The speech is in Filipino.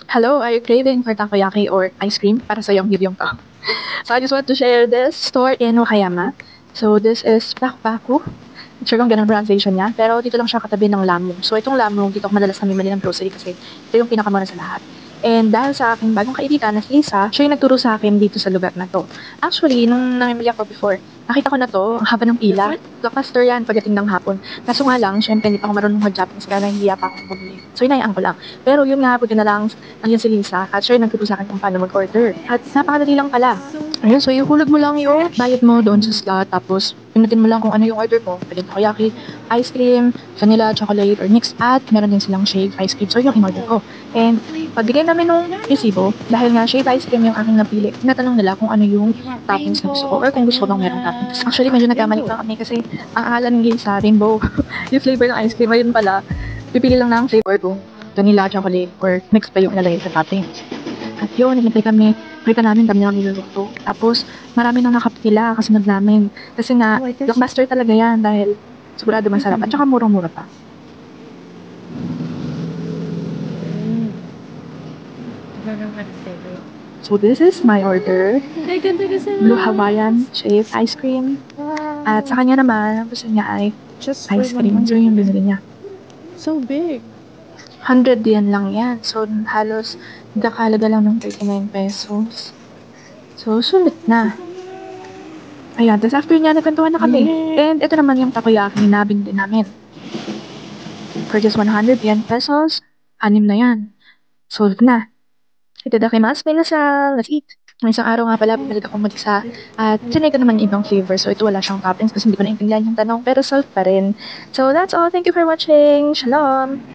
Hello, are you craving for takoyaki or ice cream? Para sa yung to. So I just want to share this store in Wakayama. So this is Pakpaku. Not sure kung ganun pronunciation niya. Pero dito lang siya katabi ng Lamong. So itong Lamong, dito ako madalas namimili ng grocery kasi ito yung pinakamura sa lahat. And dahil sa aking bagong kaibigan na si Lisa, siya yung nagturo sa akin dito sa lugar na to. Actually, nung namimili ako before, nakita ko na to, ang haba ng pila. Blockbuster yan pagdating ng hapon. Kaso nga lang, syempre hindi pa ako marunong mag-Japanese kaya nahihiya pa ako bumili. So inayaan ko lang. Pero yun nga, buti na lang, nandiyan si Lisa at siya yung nagturo sa akin kung paano mag-order. At napakadali lang pala. Ayun, so ihulog mo lang yung bayad mo doon sa slot, tapos pinutin mo lang kung ano yung order mo. Pwede takoyaki, ice cream, vanilla, chocolate, or mixed at meron din silang shake ice cream. So yung in-order ko. And pagbigay namin nung resibo, dahil nga shake ice cream yung aking napili, tinatanong nila kung ano yung toppings na gusto ko or kung gusto ko bang merong toppings. Actually, medyo nagkamali pa kami kasi ang akala ng Lisa, rainbow, yung flavor ng ice cream. Ayun pala, pipili lang ng flavor ko. Vanilla, chocolate, or mixed pa yung ilalagay sa toppings. At yun, nagintay kami. Kita namin, kami lang niluluto. Tapos, marami nang nakapila kasunod namin. Kasi nga, blockbuster talaga yan dahil sigurado masarap. At saka murang-mura pa. So this is my order. Blue Hawaiian shaved ice cream. At sa kanya naman, ang gusto niya ay Just ice cream. So yung binili niya. so big. 100 yen lang yan. So halos nakalaga lang ng 39 pesos. So sulit na. Ayan, tapos after niya, nagkantuhan na kami. And ito naman yung takoyaki na binili namin. For just 100 yen pesos, 6 na yan. Sold na. Itadakimasu, minasang, let's eat. May isang araw nga pala, pilit akong mag-isa. At sinay ko naman yung ibang flavor. So ito wala siyang toppings kasi hindi ko naintindihan yung tanong. Pero solved pa rin. So that's all. Thank you for watching. Shalom!